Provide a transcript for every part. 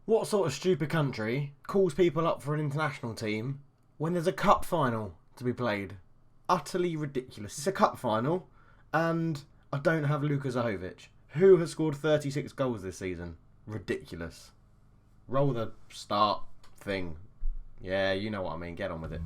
What sort of stupid country calls people up for an international team when there's a cup final to be played? Utterly ridiculous. It's a cup final, and I don't have Luka Zahovic, who has scored 36 goals this season. Ridiculous. Roll the start thing. Yeah, you know what I mean. Get on with it.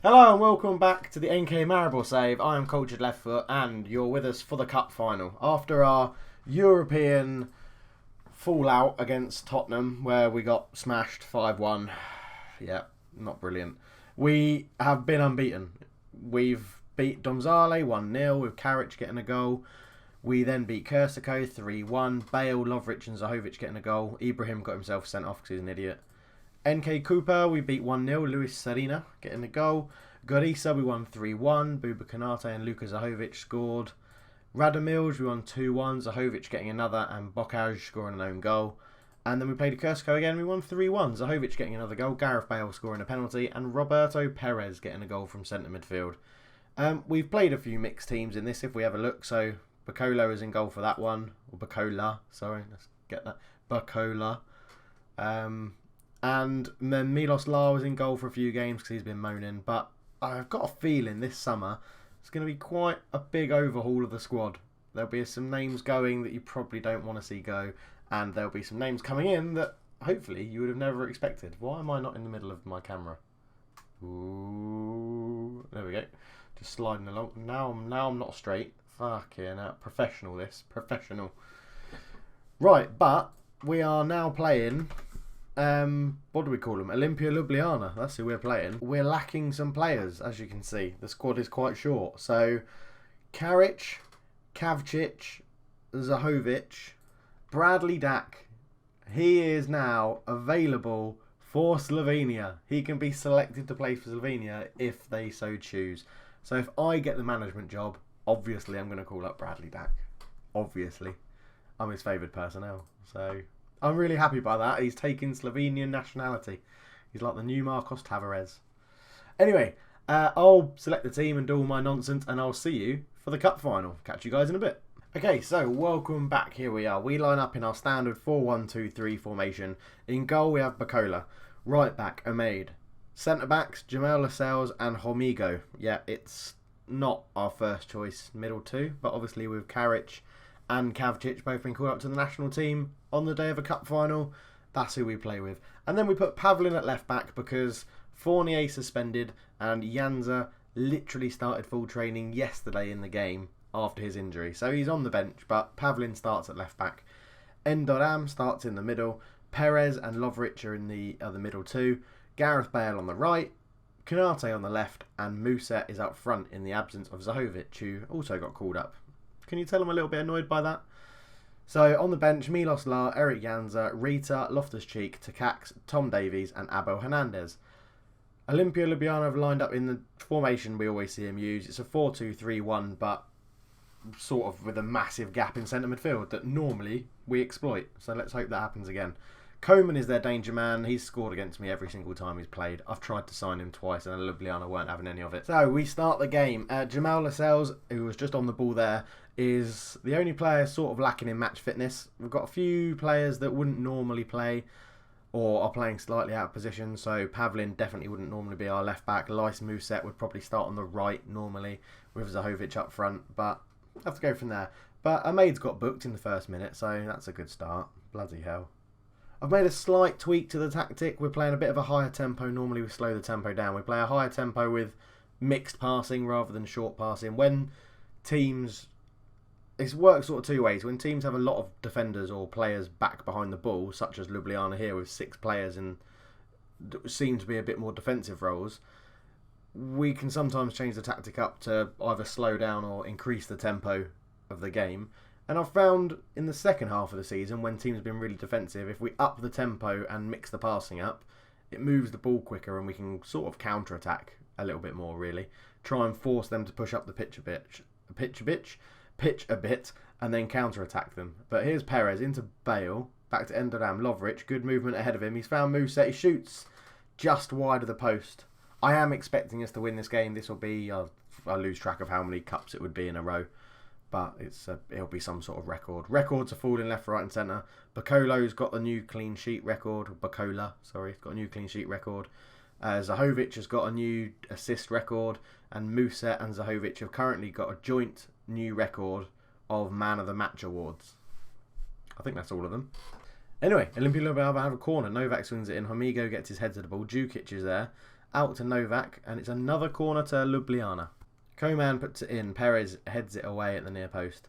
Hello and welcome back to the NK Maribor save. I am Cultured Left Foot and you're with us for the cup final. After our European fallout against Tottenham where we got smashed 5-1. Yeah, not brilliant. We have been unbeaten. We've beat Domzale 1-0 with Karic getting a goal. We then beat Kersiko 3-1. Bale, Lovric and Zahovic getting a goal. Ibrahim got himself sent off because he's an idiot. NK Cooper, we beat 1-0. Luis Serena getting a goal. Gorisa, we won 3-1. Buba Kanate and Luka Zahovic scored. Radomilj, we won 2-1. Zahovic getting another and Bokaj scoring an own goal. And then we played Kursko again. We won 3-1. Zahovic getting another goal. Gareth Bale scoring a penalty. And Roberto Perez getting a goal from centre midfield. We've played a few mixed teams in this if we have a look. So Bacolo is in goal for that one. Or Bacola, sorry. Let's get that. Bacola. And then Milos Lar was in goal for a few games because he's been moaning. But I've got a feeling this summer it's going to be quite a big overhaul of the squad. There'll be some names going that you probably don't want to see go. And there'll be some names coming in that hopefully you would have never expected. Why am I not in the middle of my camera? Ooh, there we go. Just sliding along. Now I'm not straight. Fucking hell. Professional this. Professional. Right, but we are now playing... what do we call them? Olimpia Ljubljana. That's who we're playing. We're lacking some players, as you can see. The squad is quite short. So, Karic, Kavcic, Zahovic, Bradley Dack. He is now available for Slovenia. He can be selected to play for Slovenia if they so choose. So if I get the management job, obviously I'm going to call up Bradley Dack. Obviously. I'm his favoured personnel. So... I'm really happy by that. He's taking Slovenian nationality. He's like the new Marcos Tavares. Anyway, I'll select the team and do all my nonsense, and I'll see you for the cup final. Catch you guys in a bit. Okay, so welcome back. Here we are. We line up in our standard 4-1-2-3 formation. In goal, we have Bacola. Right back, Ahmed. Centre backs, Jamel Lascelles and Hormigo. Yeah, it's not our first choice middle two, but obviously with Karic and Kavcic both been called up to the national team on the day of a cup final. That's who we play with. And then we put Pavlin at left back because Fournier suspended and Janza literally started full training yesterday in the game after his injury. So he's on the bench, but Pavlin starts at left back. Endoram starts in the middle. Perez and Lovric are in the other middle too. Gareth Bale on the right. Kanate on the left. And Musa is up front in the absence of Zahovic, who also got called up. Can you tell I'm a little bit annoyed by that? So on the bench, Milos Lar, Eric Janza, Rita, Loftus-Cheek, Takacs, Tom Davies and Abel Hernandez. Olimpia Ljubljana have lined up in the formation we always see him use. It's a 4-2-3-1, but sort of with a massive gap in centre midfield that normally we exploit. So let's hope that happens again. Koeman is their danger man. He's scored against me every single time he's played. I've tried to sign him twice and Ljubljana weren't having any of it. So we start the game. Jamal Lascelles, who was just on the ball there, is the only player sort of lacking in match fitness. We've got a few players that wouldn't normally play or are playing slightly out of position. So Pavlin definitely wouldn't normally be our left back. Lys Muset would probably start on the right normally with Zahovic up front, but I have to go from there. But Ahmed's got booked in the first minute, so that's a good start. Bloody hell. I've made a slight tweak to the tactic. We're playing a bit of a higher tempo. Normally we slow the tempo down. We play a higher tempo with mixed passing rather than short passing. When teams... It works sort of two ways. When teams have a lot of defenders or players back behind the ball, such as Ljubljana here with 6 players and seem to be a bit more defensive roles, we can sometimes change the tactic up to either slow down or increase the tempo of the game. And I've found in the second half of the season, when teams have been really defensive, if we up the tempo and mix the passing up, it moves the ball quicker and we can sort of counter-attack a little bit more, really. Try and force them to push up the pitch a bit. and then counter-attack them. But here's Perez into Bale, back to Endoram, Lovric, good movement ahead of him. He's found Muset, he shoots just wide of the post. I am expecting us to win this game. This will be, I lose track of how many cups it would be in a row, but it'll be some sort of record. Records are falling left, right and centre. Bacolo's got the new clean sheet record. Bacola, sorry, got a new clean sheet record. Zahovic has got a new assist record, and Muset and Zahovic have currently got a joint new record of Man of the Match awards. I think that's all of them. Anyway, Olimpia Ljubljana have a corner. Novak swings it in. Homigo gets his head to the ball. Djukic is there. Out to Novak, and it's another corner to Ljubljana. Koman puts it in. Perez heads it away at the near post.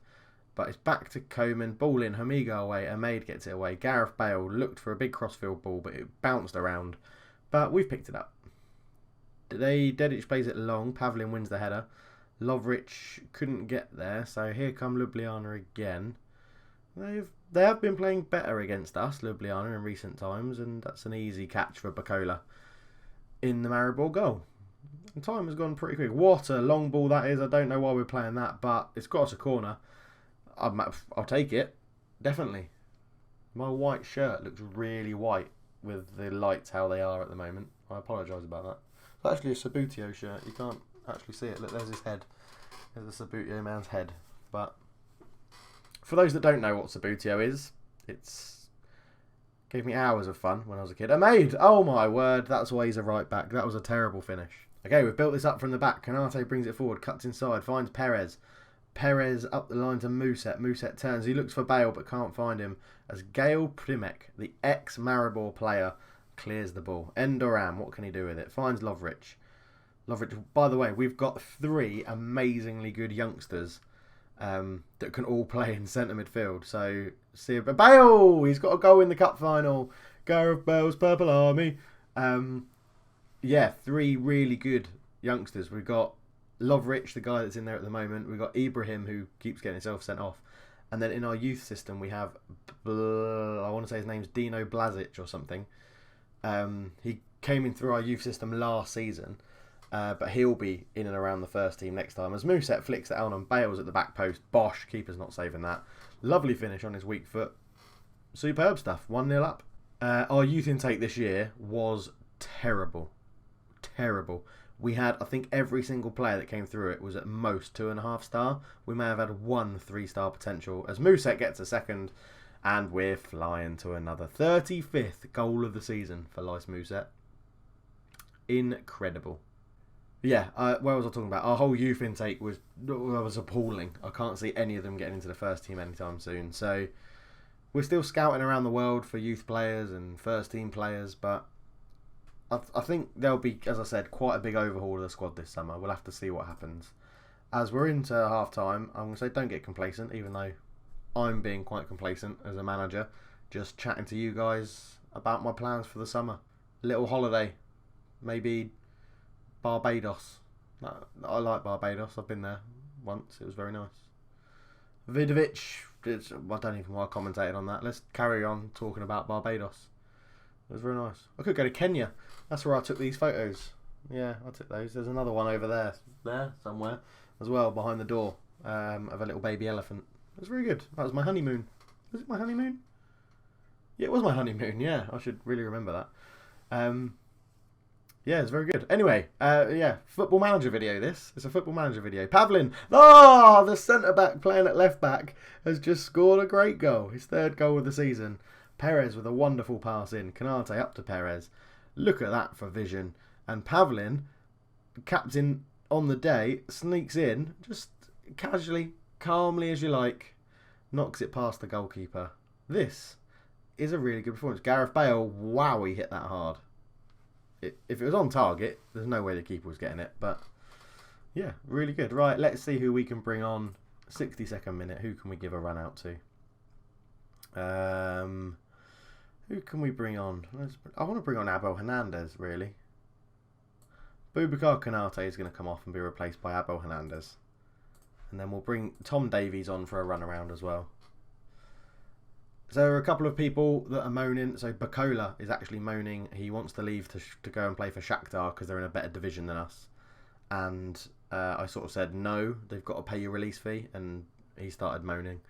But it's back to Koman. Ball in. Homigo away. Ahmed gets it away. Gareth Bale looked for a big crossfield ball, but it bounced around. But we've picked it up. Dedic plays it long. Pavlin wins the header. Lovric couldn't get there, so here come Ljubljana again. They have been playing better against us, Ljubljana, in recent times, and that's an easy catch for Bacola in the Maribor goal. And time has gone pretty quick. What a long ball that is. I don't know why we're playing that, but it's got us a corner. I'll take it, definitely. My white shirt looks really white with the lights how they are at the moment. I apologise about that. It's actually a Sabutio shirt. You can't actually see it. Look, there's his head. There's the Sabutio man's head. But for those that don't know what Sabutio is, it's gave me hours of fun when I was a kid. Ahmed! Oh my word, that's why he's a right back. That was a terrible finish. Okay, we've built this up from the back. Canate brings it forward, cuts inside, finds Perez. Perez up the line to Muset. Muset turns. He looks for Bale but can't find him as Gael Primek, the ex-Maribor player, clears the ball. Endoram, what can he do with it? Finds Lovric. Lovric, by the way, we've got 3 amazingly good youngsters that can all play in centre midfield. So, see Bale! He's got a goal in the cup final. Gareth Bale's Purple Army. Yeah, 3 really good youngsters. We've got Lovric, the guy that's in there at the moment. We've got Ibrahim, who keeps getting himself sent off. And then in our youth system, we have, I want to say his name's Dino Blazic or something. He came in through our youth system last season. But he'll be in and around the first team next time. As Muset flicks it out on Bale's at the back post. Bosh, keeper's not saving that. Lovely finish on his weak foot. Superb stuff. 1-0 up. Our youth intake this year was terrible. Terrible. We had, I think, every single player that came through it was at most 2.5 star. We may have had 1 3-star potential. As Muset gets a second, and we're flying to another 35th goal of the season for Lice Muset. Incredible. Yeah, where was I talking about? Our whole youth intake was appalling. I can't see any of them getting into the first team anytime soon. So we're still scouting around the world for youth players and first team players, but I think there'll be, as I said, quite a big overhaul of the squad this summer. We'll have to see what happens. As we're into half time, I'm going to say don't get complacent, even though I'm being quite complacent as a manager, just chatting to you guys about my plans for the summer. A little holiday, maybe Barbados. I like Barbados. I've been there once. It was very nice. Vidovic. I don't even know why I commentated on that. Let's carry on talking about Barbados. It was very nice. I could go to Kenya. That's where I took these photos. Yeah, I took those. There's another one over there somewhere as well, behind the door, of a little baby elephant. It was very good. That was my honeymoon. Was it my honeymoon? Yeah, it was my honeymoon. Yeah, I should really remember that. Yeah, it's very good. Anyway, yeah, football manager video this. It's a football manager video. Pavlin, the centre-back playing at left-back, has just scored a great goal. His 3rd goal of the season. Perez with a wonderful pass in. Canate up to Perez. Look at that for vision. And Pavlin, captain on the day, sneaks in, just casually, calmly as you like, knocks it past the goalkeeper. This is a really good performance. Gareth Bale, wow, he hit that hard. If it was on target, there's no way the keeper was getting it. But, yeah, really good. Right, let's see who we can bring on. 62nd minute. Who can we give a run out to? Who can we bring on? I want to bring on Abel Hernandez, really. Boubacar Canate is going to come off and be replaced by Abel Hernandez. And then we'll bring Tom Davies on for a run around as well. So there are a couple of people that are moaning. So Bacola is actually moaning. He wants to leave to go and play for Shakhtar because they're in a better division than us. And I sort of said, no, they've got to pay your release fee. And he started moaning.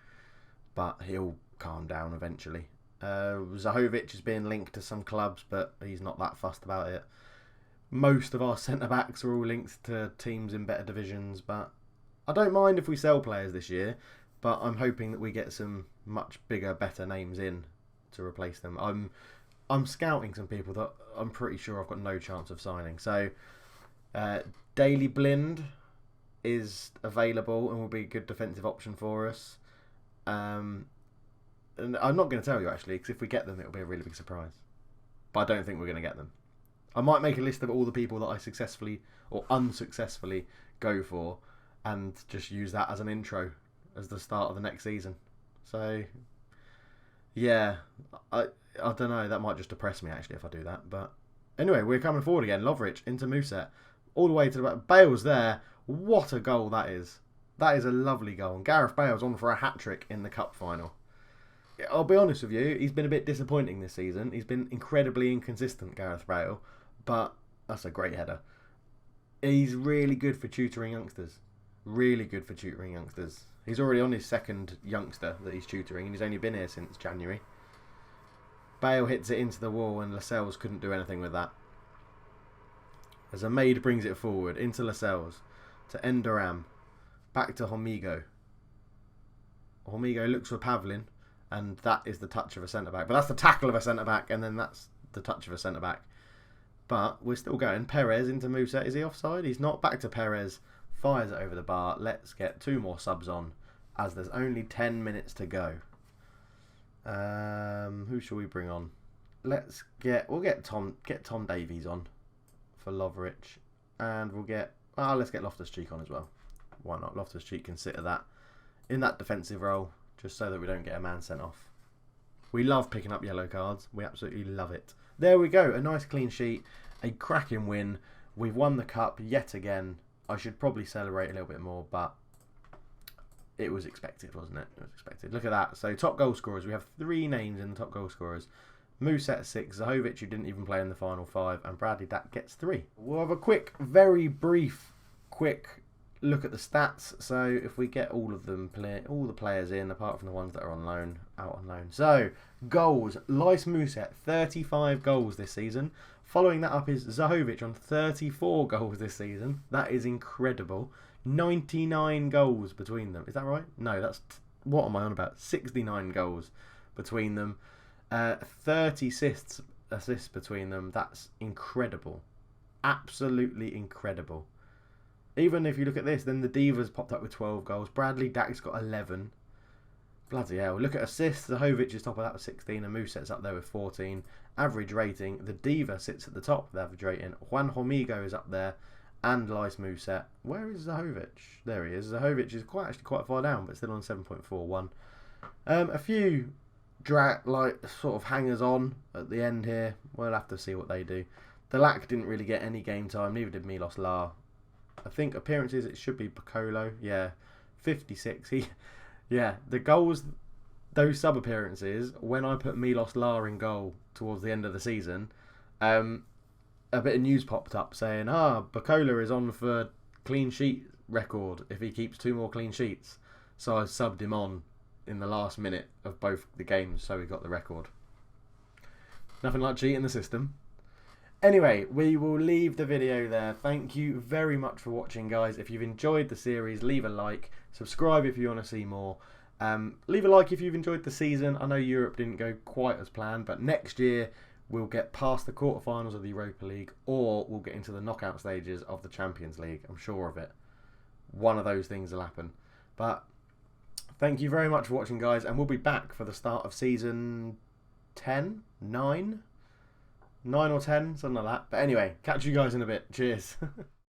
but he'll calm down eventually. Zahovic is being linked to some clubs, but he's not that fussed about it. Most of our centre-backs are all linked to teams in better divisions, but I don't mind if we sell players this year, but I'm hoping that we get some much bigger, better names in to replace them. I'm scouting some people that I'm pretty sure I've got no chance of signing. So, Daley Blind is available and will be a good defensive option for us. And I'm not going to tell you, actually, because if we get them, it'll be a really big surprise. But I don't think we're going to get them. I might make a list of all the people that I successfully or unsuccessfully go for and just use that as an intro as the start of the next season. So, yeah, I don't know. That might just depress me, actually, if I do that. But anyway, we're coming forward again. Lovric into Muset. All the way to the back. Bale's there. What a goal that is. That is a lovely goal. And Gareth Bale's on for a hat-trick in the cup final. I'll be honest with you, he's been a bit disappointing this season. He's been incredibly inconsistent, Gareth Bale. But that's a great header. He's really good for tutoring youngsters. Really good for tutoring youngsters. He's already on his second youngster that he's tutoring, and he's only been here since January. Bale hits it into the wall, and Lascelles couldn't do anything with that. As Ahmed brings it forward into Lascelles, to Endoram, back to Homigo. Homigo looks for Pavlin, and that is the touch of a centre-back. But that's the tackle of a centre-back, and then that's the touch of a centre-back. But we're still going. Perez into Musa. Is he offside? He's not. Back to Perez. Fires it over the bar. Let's get 2 more subs on, as there's only 10 minutes to go. Who shall we bring on? We'll get Tom Davies on for Lovric, and we'll get let's get Loftus-Cheek on as well. Why not? Loftus-Cheek can sit at that in that defensive role, just so that we don't get a man sent off. We love picking up yellow cards. We absolutely love it. There we go. A nice clean sheet. A cracking win. We've won the cup yet again. I should probably celebrate a little bit more, but it was expected, wasn't it? It was expected. Look at that. So top goal scorers. We have 3 names in the top goal scorers. Muset 6, Zahovic, who didn't even play in the final 5, and Bradley Dack gets 3. We'll have a very brief look at the stats. So if we get all the players in, apart from the ones that are out on loan. So goals, Lys Muset, 35 goals this season. Following that up is Zahovic on 34 goals this season. That is incredible. 99 goals between them. Is that right? No, that's what am I on about? 69 goals between them. 30 assists between them. That's incredible. Absolutely incredible. Even if you look at this, then the Divas popped up with 12 goals. Bradley Dack's got 11. Bloody hell. Look at assists. Zahovic is top of that with 16, and Muset's up there with 14. Average rating. The Diva sits at the top of the average rating. Juan Homigo is up there, and Lys Muset. Where is Zahovic? There he is. Zahovic is actually quite far down, but still on 7.41. A few sort of hangers on at the end here. We'll have to see what they do. Delac didn't really get any game time. Neither did Milos La. I think appearances, it should be Piccolo. Yeah, 56. The goals, those sub appearances, when I put Milos La in goal towards the end of the season, a bit of news popped up saying, Piccolo is on for clean sheet record if he keeps 2 more clean sheets. So I subbed him on in the last minute of both the games, so he got the record. Nothing like cheating the system. Anyway, we will leave the video there. Thank you very much for watching, guys. If you've enjoyed the series, leave a like. Subscribe if you want to see more. Leave a like if you've enjoyed the season. I know Europe didn't go quite as planned, but next year we'll get past the quarterfinals of the Europa League, or we'll get into the knockout stages of the Champions League. I'm sure of it. One of those things will happen. But thank you very much for watching, guys, and we'll be back for the start of season 10, 9 or 10, something like that. But anyway, catch you guys in a bit. Cheers.